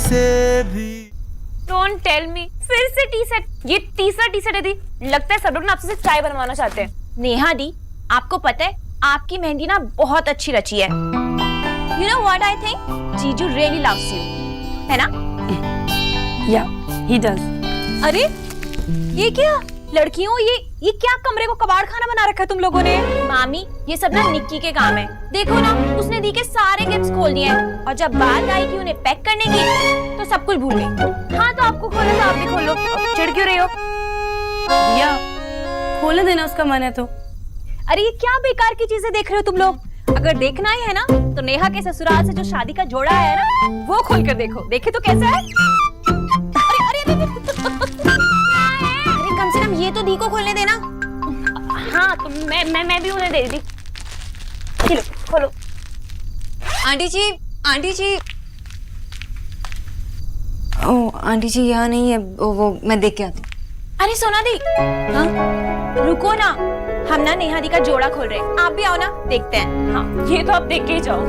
से भी। Don't tell me, फिर से टी सेट। ये तीसरा टी सेट है दी। लगता है सब लोग ना आपसे सिर्फ चाय बनवाना चाहते हैं। नेहा दी, आपको पता है आपकी मेहंदी ना बहुत अच्छी रची है। You know what I think? जीजू really loves you, है ना? Yeah, he does. अरे ये क्या लड़कियों, ये क्या कमरे को कबाड़ खाना बना रखा है तुम लोगों ने? मामी ये सब ना निक्की के काम है। देखो ना, उसने दी के सारे गिफ्ट्स खोल दिए हैं और जब बात आई कि उन्हें पैक करने की तो सब कुछ भूल गई। हाँ तो आपको खोलना तो आप भी खोल लो, चिढ़ क्यों रही हो? या खोलने देना, उसका मन है तो। अरे ये क्या बेकार की चीजें देख रहे हो तुम लोग? अगर देखना ही है ना तो नेहा के ससुराल से जो शादी का जोड़ा है ना वो खोल कर देखो। देखे तो कैसा है? अरे अरे अरे कम से कम ये तो दी को खोलने देना। हाँ तो मैं भी उन्हें दे दी। चलो खोलो। आंटी जी, आंटी जी। ओ आंटी जी यहाँ नहीं है, वो मैं देख के आती हूँ। अरे सोना दी, हाँ रुको ना, हम ना नेहा दी का जोड़ा खोल रहे हैं। आप भी आओ ना, देखते हैं। हाँ ये तो आप देख के ही जाओ।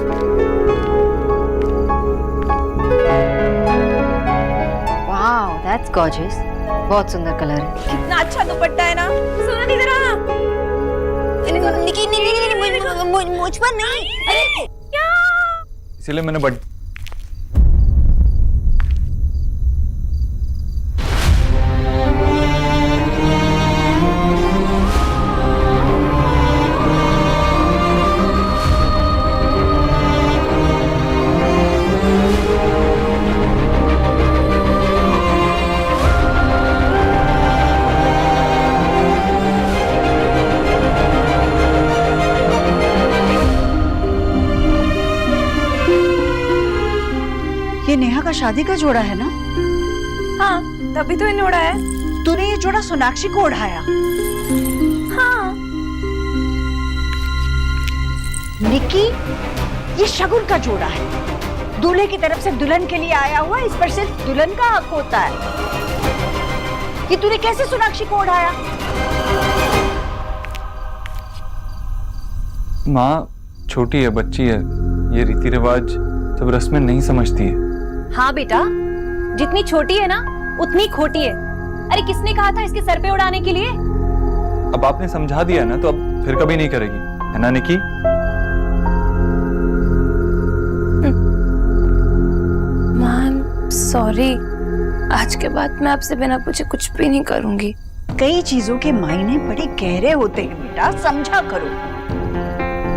वाओ दैट्स गॉर्जियस, बहुत सुंदर कलर है। कितना अच्छा दुपट्टा है ना। सोना दी जरा। मुझ पर नहीं। अरे क्या? इसीलिए मैंने ये नेहा का शादी का जोड़ा है ना? हाँ तभी तो इन्हें उड़ाया है। तूने ये जोड़ा सोनाक्षी को उड़ाया? हाँ। निक्की, ये शगुन का जोड़ा है। दूल्हे की तरफ से दुल्हन के लिए आया हुआ, इस पर सिर्फ दुल्हन का हक होता है। ये तूने कैसे सोनाक्षी को उड़ाया? माँ छोटी है, बच्ची है, ये रीति रिवाज सब रस्में नहीं समझती है। हाँ बेटा, जितनी छोटी है ना उतनी खोटी है। अरे किसने कहा था इसके सर पे उड़ाने के लिए? अब आपने समझा दिया ना तो अब फिर कभी नहीं करेगी, है ना निकी? मैम सॉरी, आज के बाद मैं आपसे बिना पूछे कुछ भी नहीं करूंगी। कई चीजों के मायने बड़े गहरे होते हैं बेटा, समझा करो।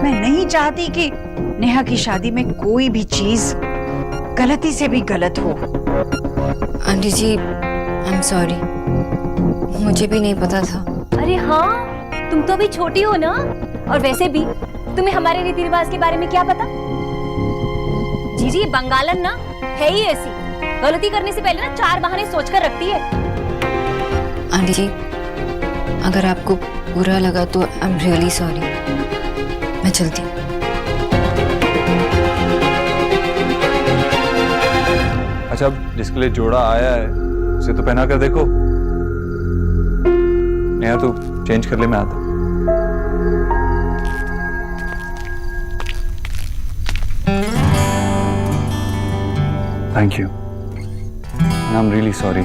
मैं नहीं चाहती कि नेहा की शादी में कोई भी चीज गलती से भी गलत हो। Aunty ji I am sorry, मुझे भी नहीं पता था। अरे हाँ, तुम तो अभी छोटी हो ना, और वैसे भी तुम्हें हमारे रीति रिवाज के बारे में क्या पता? जीजी बंगालन ना है ही ऐसी, गलती करने से पहले ना 4 बहाने सोचकर रखती है। आंटी जी अगर आपको बुरा लगा तो आई एम रियली सॉरी, मैं चलती हूँ। अच्छा अब जिसके लिए जोड़ा आया है उसे तो पहना कर देखो। नेहा तू चेंज कर ले, मैं आता। Thank you, I am really sorry.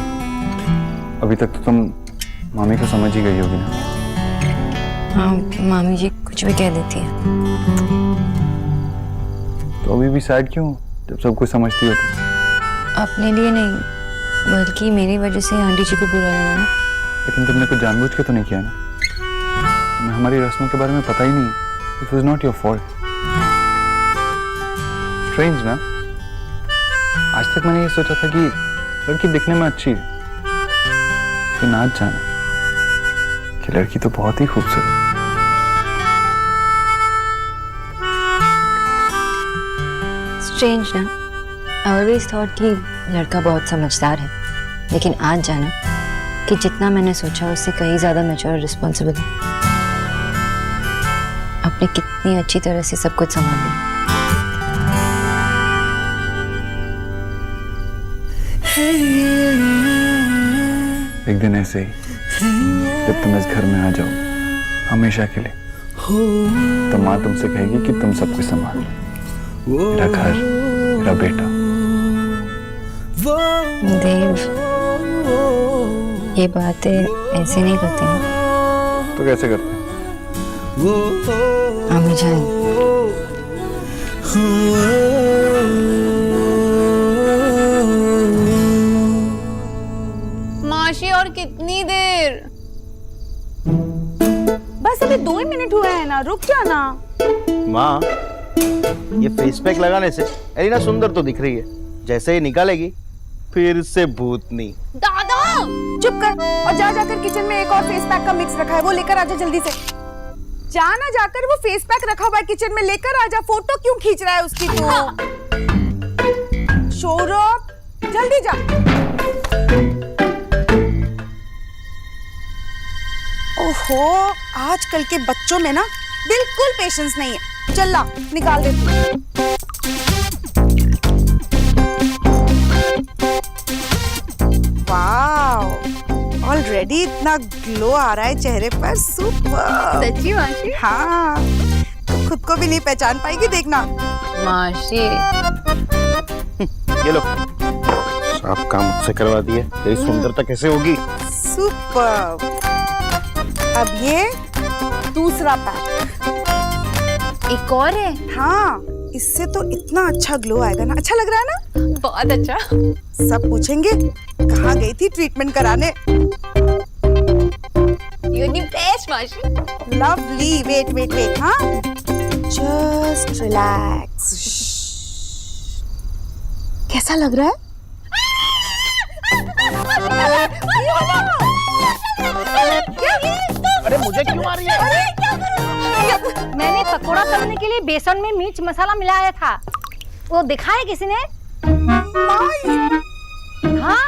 अभी तक तो तुम मामी को समझ ही गई होगी ना? हाँ मामी जी कुछ भी कह देती है। तो अभी भी सैड क्यों जब सब कुछ समझती हो तो? अपने लिए नहीं बल्कि मेरी वजह से आंटी जी को बुरा लगा ना। लेकिन तुमने कुछ जानबूझ के तो नहीं किया ना? तुम्हें हमारी रस्मों के बारे में पता ही नहीं। It was not your fault. Strange ना, आज तक मैंने ये सोचा था कि लड़की दिखने में अच्छी है, लेकिन आज जाना कि लड़की तो बहुत ही खूबसूरत। स्ट्रेंज ना, आई ऑलवेज थॉट कि लड़का बहुत समझदार है, लेकिन आज जाना कि जितना मैंने सोचा उससे कहीं ज्यादा मैच्योर और रिस्पॉन्सिबल है। आपने कितनी अच्छी तरह से सब कुछ संभाल लिया। एक दिन ऐसे ही जब तुम इस घर में आ जाओ हमेशा के लिए, तो माँ तुमसे कहेगी कि तुम सब कुछ संभाल लो, मेरा घर, मेरा बेटा। देव, ये बातें ऐसे नहीं करते ना। तो कैसे करते हैं? अम्मी जान, माशी और कितनी देर? बस अभी 2 ही मिनट हुए हैं ना, रुक जाना। माँ, ये फेस पैक लगाने से एलिना सुंदर तो दिख रही है, जैसे ही निकालेगी फिर से भूतनी। दादा चुप कर और जा जाकर किचन में एक और फेस पैक का मिक्स रखा है, वो लेकर आजा जल्दी से। जाना, जाकर वो फेस पैक रखा हुआ है किचन में, लेकर आजा। फोटो क्यों खींच रहा है उसकी तो? सौरभ, जल्दी जा। ओहो, आजकल के बच्चों में ना बिल्कुल पेशेंस नहीं है। चल ला, निकाल दे। वाव, ऑलरेडी इतना ग्लो आ रहा है चेहरे पर। सुपर। सच्ची माशी? हाँ, तो खुद को भी नहीं पहचान पाएगी, देखना। माशी ये लो, सब काम मुझसे करवा दिए, तेरी सुंदरता कैसे होगी? सुपर। अब ये दूसरा पैक। एक और है? हाँ, इससे तो इतना अच्छा ग्लो आएगा ना। अच्छा लग रहा है ना? बहुत अच्छा। सब पूछेंगे कहाँ गई थी ट्रीटमेंट कराने। You're the best, माशी। लवली। वेट वेट वेट, हाँ, जस्ट रिलैक्स। कैसा लग रहा है? अरे मुझे क्यों आ रही है? मैंने पकोड़ा तलने के लिए बेसन में मिर्च मसाला मिलाया था, वो दिखा है किसी ने? हाँ?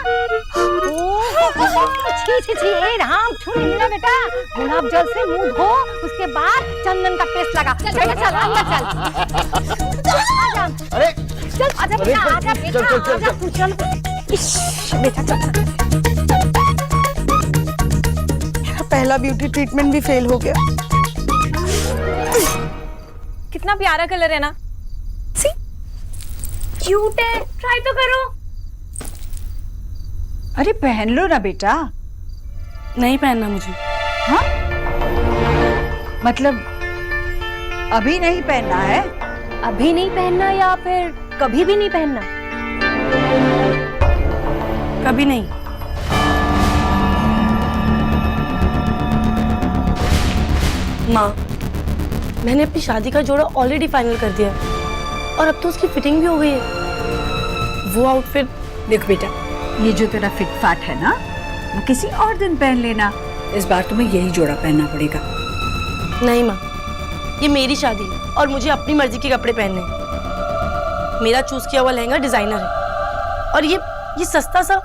छी छी छी, ए राम, छू नहीं ना बेटा। गुलाब जल से मुंह धो, उसके बाद चंदन का पेस्ट लगा। चल चल अंदर चल। आजा। अरे चल आजा बेटा, आजा बेटा, आजा तू चल। इश्श, बेटा चल। पहला ब्यूटी ट्रीटमेंट भी फेल हो गया। कितना प्यारा कलर है ना। सी क्यूट है, ट्राई तो करो। अरे पहन लो ना बेटा। नहीं पहनना मुझे। हाँ? मतलब अभी नहीं पहनना है? अभी नहीं पहनना या फिर कभी भी नहीं पहनना? कभी नहीं। माँ, मैंने अपनी शादी का जोड़ा ऑलरेडी फाइनल कर दिया और अब तो उसकी फिटिंग भी हो गई है। वो आउटफिट देख बेटा, ये जो तेरा फिट फाट है ना, वो किसी और दिन पहन लेना। इस बार तुम्हें यही जोड़ा पहनना पड़ेगा। नहीं माँ, ये मेरी शादी है और मुझे अपनी मर्जी के कपड़े पहनने हैं। मेरा चूज किया हुआ लहंगा डिजाइनर है और ये सस्ता सा।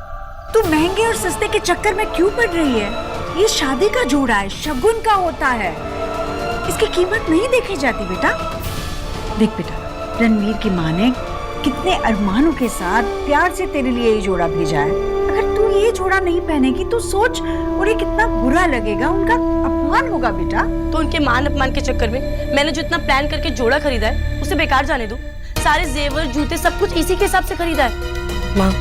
तू महंगे और सस्ते के चक्कर में क्यों पड़ रही है? ये शादी का जोड़ा है, शगुन का होता है, इसकी कीमत नहीं देखी जाती बेटा। देख बेटा, रणवीर की माँ ने कितने अरमानों के साथ प्यार से तेरे लिए ये जोड़ा भेजा है। अगर तू ये जोड़ा नहीं पहनेगी तो सोच उन्हें कितना बुरा लगेगा, उनका अपमान होगा बेटा। तो उनके मान अपमान के चक्कर में मैंने जो इतना प्लान करके जोड़ा खरीदा है उसे बेकार जाने दो। सारे जेवर जूते सब कुछ इसी के हिसाब से खरीदा है। माँ,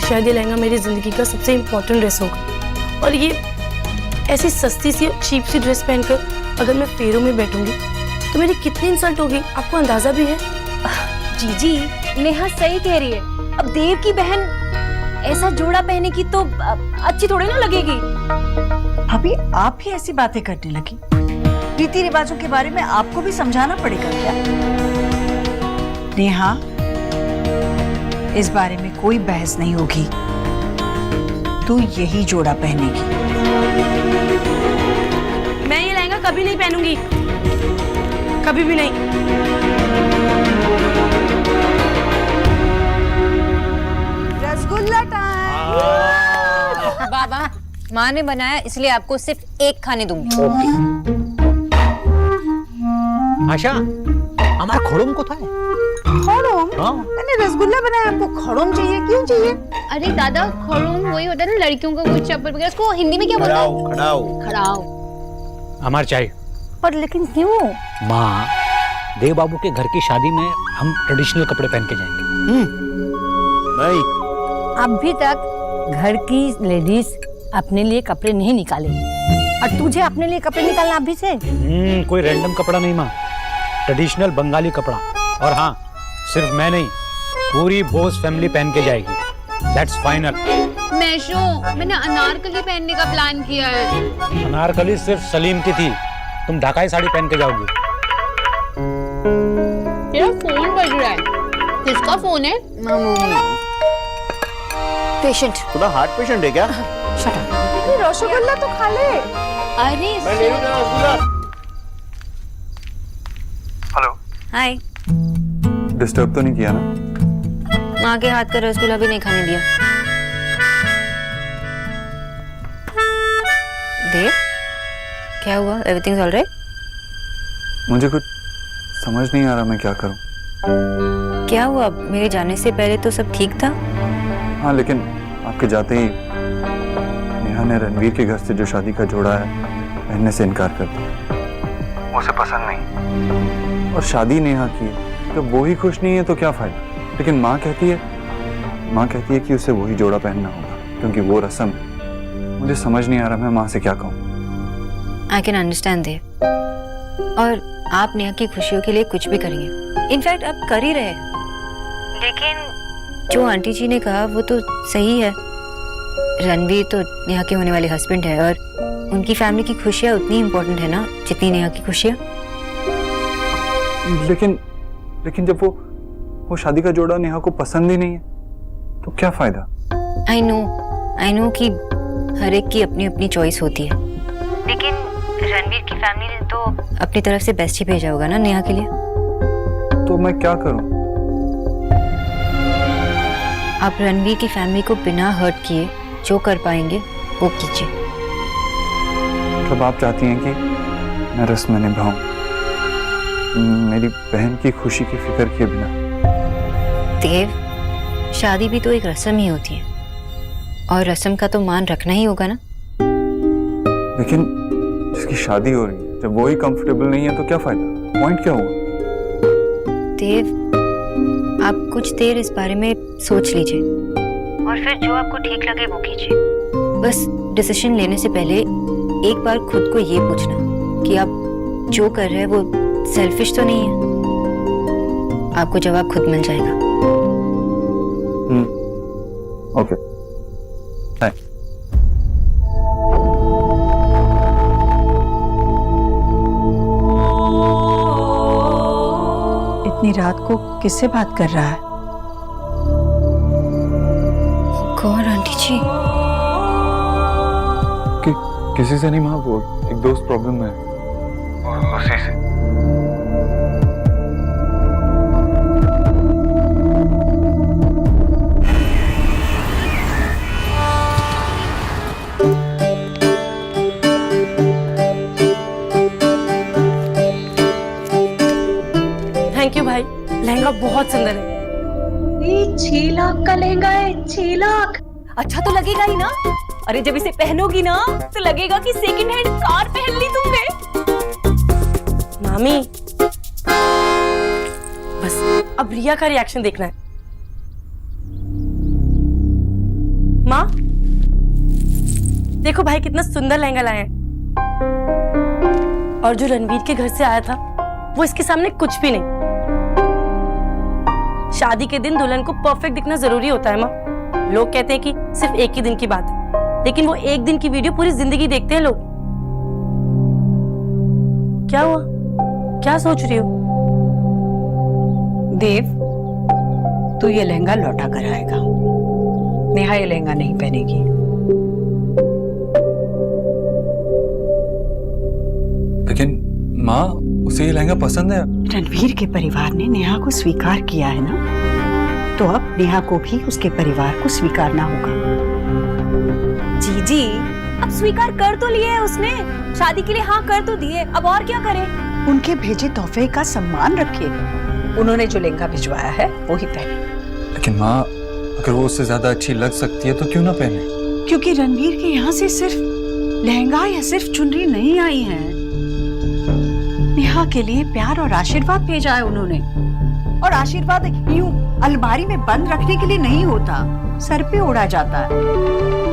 शायद ये लहंगा मेरी जिंदगी का सबसे इम्पोर्टेंट ड्रेस होगा और ये ऐसी सस्ती सी चीप सी ड्रेस पहनकर अगर मैं फेरों में बैठूंगी तो मेरी कितनी इंसल्ट होगी, आपको अंदाजा भी है? जीजी, नेहा सही कह रही है। अब देव की बहन ऐसा जोड़ा पहने की तो अच्छी थोड़ी ना लगेगी। अभी आप ही ऐसी बातें करने लगी। रीति रिवाजों के बारे में आपको भी समझाना पड़ेगा क्या? नेहा, इस बारे में कोई बहस नहीं होगी। तू यही जोड़ा पहनेगी। मैं ये लहंगा कभी नहीं पहनूंगी, कभी भी नहीं। रसगुल्ला टाइम। बाबा, माँ ने बनाया इसलिए आपको सिर्फ एक खाने दूंगी। आशा, हमारा खोड़म को था। खोड़म? हाँ। मैंने रसगुल्ला बनाया, आपको खोड़म चाहिए? क्यों चाहिए? अरे दादा, खड़ूम वही होता है ना लड़कियों का, वो चप्पल वगैरह, उसको हिंदी में क्या बोलते हैं? खड़ाऊ। खड़ाऊ। हमार चाय। पर लेकिन क्यों? माँ, देव बाबू के घर की शादी में हम ट्रेडिशनल कपड़े पहन के जाएंगे। नहीं, अभी तक घर की लेडीज अपने लिए कपड़े नहीं निकाले और तुझे अपने लिए कपड़े निकालना अभी से? कोई रैंडम कपड़ा नहीं माँ, ट्रेडिशनल बंगाली कपड़ा। और हाँ, सिर्फ मैं नहीं, पूरी बोस फैमिली पहन के जाएगी। That's final. मैंने अनारकली पहनने का प्लान किया है। अनारकली सिर्फ सलीम की थी, तुम ढाकाई साड़ी पहन के जाओगी। तेरा फोन बज रहा है। किसका फोन है? पेशेंट। खुदा हार्ट पेशेंट है क्या? रसगुल्ला तो खा ले। अरे मैं ले लूं जरा रसगुल्ला। हेलो, हाय। डिस्टर्ब तो नहीं किया ना? माँ के हाथ का रसगुल्ला भी नहीं खाने दिया। देव, क्या हुआ? Everything is alright? मुझे कुछ समझ नहीं आ रहा मैं क्या करूं। क्या हुआ? मेरे जाने से पहले तो सब ठीक था। हाँ, लेकिन आपके जाते ही नेहा ने रणवीर के घर से जो शादी का जोड़ा है पहनने से इनकार कर दिया। उसे पसंद नहीं और शादी नेहा की है। जब वो ही खुश नहीं है तो क्या फायदा? लेकिन माँ कहती है कि उसे वही जोड़ा पहनना होगा क्योंकि वो रस्म है। मुझे समझ नहीं आ रहा मैं माँ से क्या कहूँ। आई कैन अंडरस्टैंड देव, और आप नेहा की खुशियों के लिए कुछ भी करेंगे। इनफैक्ट आप कर ही रहे। लेकिन जो आंटी जी ने कहा वो तो सही है। रणवीर तो नेहा के होने वाले हस्बैंड है और उनकी फैमिली की खुशियाँ उतनी इम्पोर्टेंट है ना जितनी नेहा की खुशियाँ। लेकिन जब वो शादी का जोड़ा नेहा को पसंद ही नहीं है तो क्या फायदा? आई नो कि हर एक की अपनी अपनी चॉइस होती है, लेकिन रणवीर की फैमिली ने तो अपनी तरफ से बेस्ट ही भेजा होगा ना नेहा के लिए। तो मैं क्या करूं? आप रणवीर की फैमिली को बिना हर्ट किए जो कर पाएंगे वो कीजिए। मतलब आप चाहती हैं कि मैं रस्म निभाऊं, मेरी बहन की खुशी की फिक्र किए बिना? देव, शादी भी तो एक रस्म ही होती है और रस्म का तो मान रखना ही होगा ना। लेकिन जिसकी शादी हो रही है जब वो ही कंफर्टेबल नहीं है तो क्या फायदा? पॉइंट क्या हुआ? देव, आप कुछ देर इस बारे में सोच लीजिए और फिर जो आपको ठीक लगे वो कीजिए। बस डिसीजन लेने से पहले एक बार खुद को ये पूछना कि आप जो कर रहे हैं वो सेल्फिश तो नहीं है। आपको जवाब खुद मिल जाएगा। Okay, thank. इतनी रात को किससे बात कर रहा है? कौन आंटी जी? किसी से नहीं माँ, वो एक दोस्त प्रॉब्लम में है और उसी से। थैंक यू भाई, लहंगा बहुत सुंदर है। 6 लाख का लहंगा है, 6 लाख। अच्छा तो लगेगा ही ना। अरे जब इसे पहनोगी ना तो लगेगा कि सेकंड हैंड कार पहन ली तुमने। मामी, बस अब रिया का रिएक्शन देखना है। माँ, देखो भाई कितना सुंदर लहंगा लाए हैं। और जो रणवीर के घर से आया था वो इसके सामने कुछ भी नहीं। शादी के दिन दुल्हन को परफेक्ट दिखना जरूरी होता है माँ। लोग कहते हैं कि सिर्फ एक ही दिन की बात है, लेकिन वो एक दिन की वीडियो पूरी जिंदगी देखते हैं लोग। क्या हुआ? क्या सोच रही हो? देव, तू ये लहंगा लौटा कर आएगा। नेहा ये लहंगा नहीं पहनेगी। लेकिन माँ, उसे ये लहंगा पसंद है। रणवीर के परिवार ने नेहा को स्वीकार किया है ना, तो अब नेहा को भी उसके परिवार को स्वीकारना होगा। जी अब स्वीकार कर तो लिया है उसने, शादी के लिए हाँ कर तो दिए, अब और क्या करे? उनके भेजे तोहफे का सम्मान रखिएगा। उन्होंने जो लहंगा भिजवाया है वो ही पहने। लेकिन माँ, अगर वो उससे ज्यादा अच्छी लग सकती है तो क्यों ना पहने? क्योंकि रणवीर के यहाँ से सिर्फ लहंगा या सिर्फ चुनरी नहीं आई है, नेहा के लिए प्यार और आशीर्वाद भेजा है उन्होंने। और आशीर्वाद यूं अलमारी में बंद रखने के लिए नहीं होता, सर पे ओढ़ा जाता है।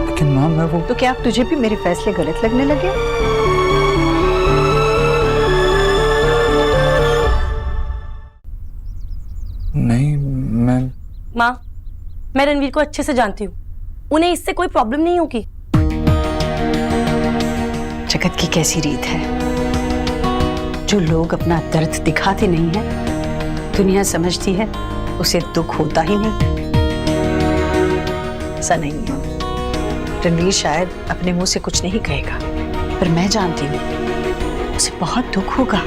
लेकिन माँ मैं वो तो क्या अब तुझे भी मेरे फैसले गलत लगने लगे? नहीं, मैं माँ, मैं रणवीर को अच्छे से जानती हूँ, उन्हें इससे कोई प्रॉब्लम नहीं होगी। जगत की कैसी रीत है, जो लोग अपना दर्द दिखाते नहीं है, दुनिया समझती है उसे दुख होता ही नहीं। ऐसा नहीं है। रणवीर शायद अपने मुंह से कुछ नहीं कहेगा, पर मैं जानती हूँ उसे बहुत दुख होगा।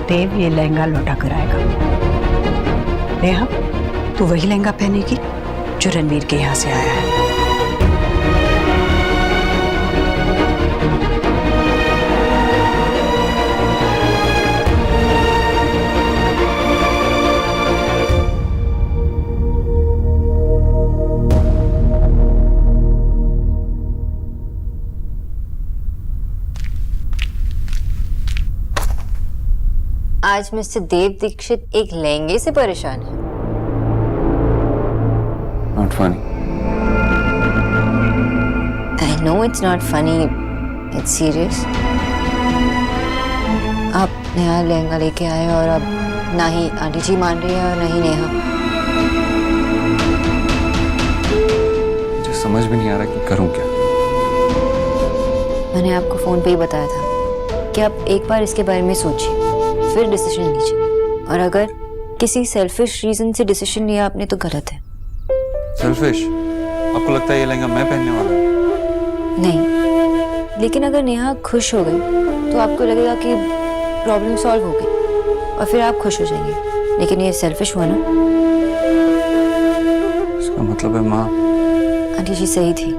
देव ये लहंगा लौटा कर आएगा। नेहा, तू वही लहंगा पहनेगी जो रणवीर के यहाँ से आया है। आज मिस्टर देव दीक्षित एक लहंगे से परेशान है। Not funny. I know it's not funny, it's serious. आप नया लहंगा लेके आए और अब ना ही आंटी जी मान रही है और ना ही नेहा। मुझे समझ भी नहीं आ रहा कि करूं क्या। मैंने आपको फोन पे ही बताया था कि आप एक बार इसके बारे में सोचिए, फिर डिसीजन लीजिए। और अगर किसी सेल्फिश रीजन से डिसीजन लिया आपने तो गलत है। सेल्फिश? आपको लगता है ये लहंगा मैं पहनने वाला हूँ? नहीं, लेकिन अगर नेहा खुश हो गई तो आपको लगेगा कि प्रॉब्लम सॉल्व हो गई और फिर आप खुश हो जाएंगे। लेकिन ये सेल्फिश हुआ ना। इसका मतलब है माँ, आंटी जी सही थी।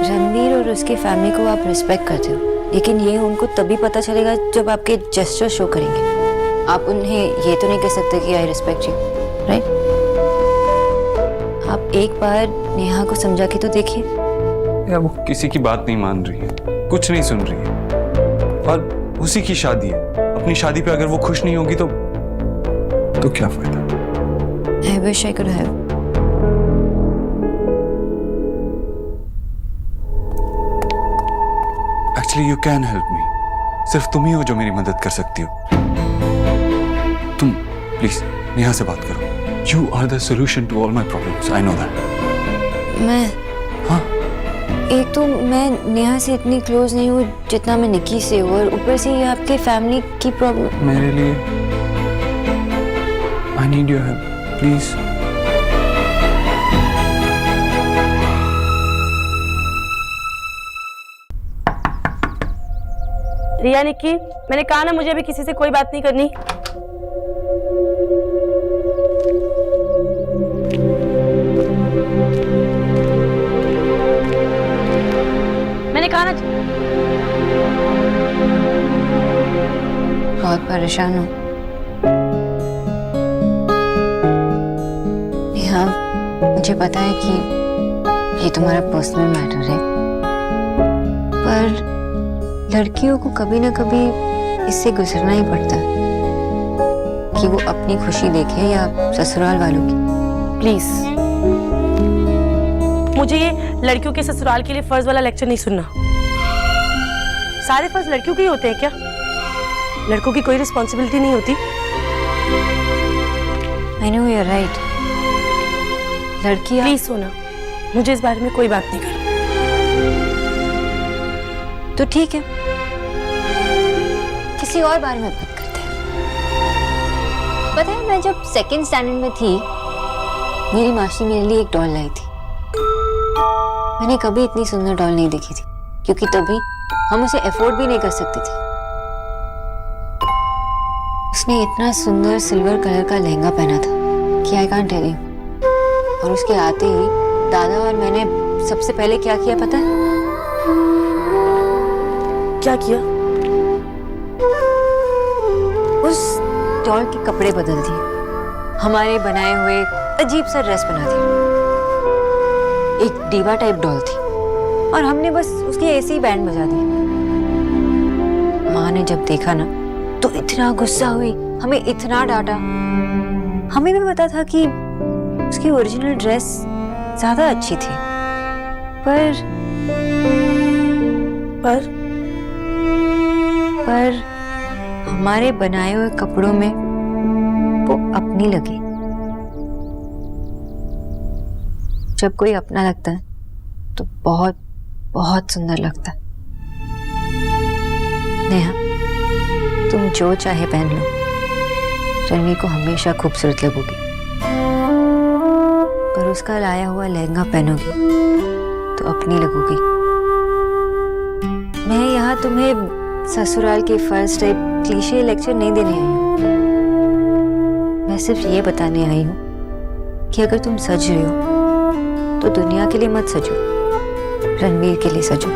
रणवीर और उसकी फैमिली को आप रिस्पेक्ट करते हो, लेकिन ये उनको तभी पता चलेगा जब आपके जेस्चर शो करेंगे। आप उन्हें ये तो नहीं कह सकते कि आई रिस्पेक्ट यू, राइट? आप एक बार नेहा को समझा के तो देखिए। या वो किसी की बात नहीं मान रही है, कुछ नहीं सुन रही है, और उसी की शादी है। अपनी शादी पे अगर वो खुश नहीं होगी तो क्या फायदा? I wish I could have. Actually, you can help me. सिर्फ तुम ही हो जो मेरी मदद कर सकती हो। तुम प्लीज नेहा से बात करो। You are the solution to all my problems. I know that. मैं हाँ? एक तो मैं नेहा से इतनी क्लोज नहीं हूँ जितना मैं निकी से हूँ, और ऊपर से ये आपके फैमिली की प्रॉब्लम। मेरे लिए I need your help. Please. रिया, निक्की, मैंने कहा ना मुझे अभी किसी से कोई बात नहीं करनी। मैंने कहा ना। बहुत परेशान हूँ नेहा। मुझे पता है कि ये तुम्हारा पर्सनल मैटर है, पर लड़कियों को कभी ना कभी इससे गुजरना ही पड़ता है कि वो अपनी खुशी देखे या ससुराल वालों की। प्लीज, मुझे ये लड़कियों के ससुराल के लिए फर्ज वाला लेक्चर नहीं सुनना। सारे फर्ज लड़कियों के ही होते हैं क्या? लड़कों की कोई रिस्पॉन्सिबिलिटी नहीं होती? I know you are right. लड़कियां। प्लीज सोना, मुझे इस बारे में कोई बात नहीं करनी। तो ठीक है, किसी और बारे में बात करते हैं। पता है, मैं जब सेकंड स्टैंडर्ड में थी, मेरी मासी मेरे लिए एक डॉल लाई थी। मैंने कभी इतनी सुंदर डॉल नहीं देखी थी, क्योंकि तभी हम उसे अफोर्ड भी नहीं कर सकते थे। उसने इतना सुंदर सिल्वर कलर का लहंगा पहना था कि आई कांट टेल यू। और उसके आते ही दादा और मैंने सबसे पहले क्या किया पता है? क्या किया? उस डॉल के कपड़े बदल दिए, हमारे बनाए हुए अजीब सा ड्रेस बना दिया। एक डीवा टाइप डॉल थी और हमने बस उसकी ऐसी ही बैंड बजा दी। माँ ने जब देखा ना तो इतना गुस्सा हुई, हमें इतना डांटा। हमें भी पता था कि उसकी ओरिजिनल ड्रेस ज्यादा अच्छी थी, पर हमारे बनाए हुए कपड़ों में वो अपनी लगी। जब कोई अपना लगता है तो बहुत बहुत सुंदर लगता है। नेहा, तुम जो चाहे पहन लो, रणवीर को हमेशा खूबसूरत लगोगी। पर उसका लाया हुआ लहंगा पहनोगी तो अपनी लगोगी। मैं यहाँ तुम्हें ससुराल के फर्स्ट टाइप क्लीशे लेक्चर नहीं देने आई हूँ। मैं सिर्फ ये बताने आई हूँ कि अगर तुम सज रहे हो तो दुनिया के लिए मत सजो, रणवीर के लिए सजो।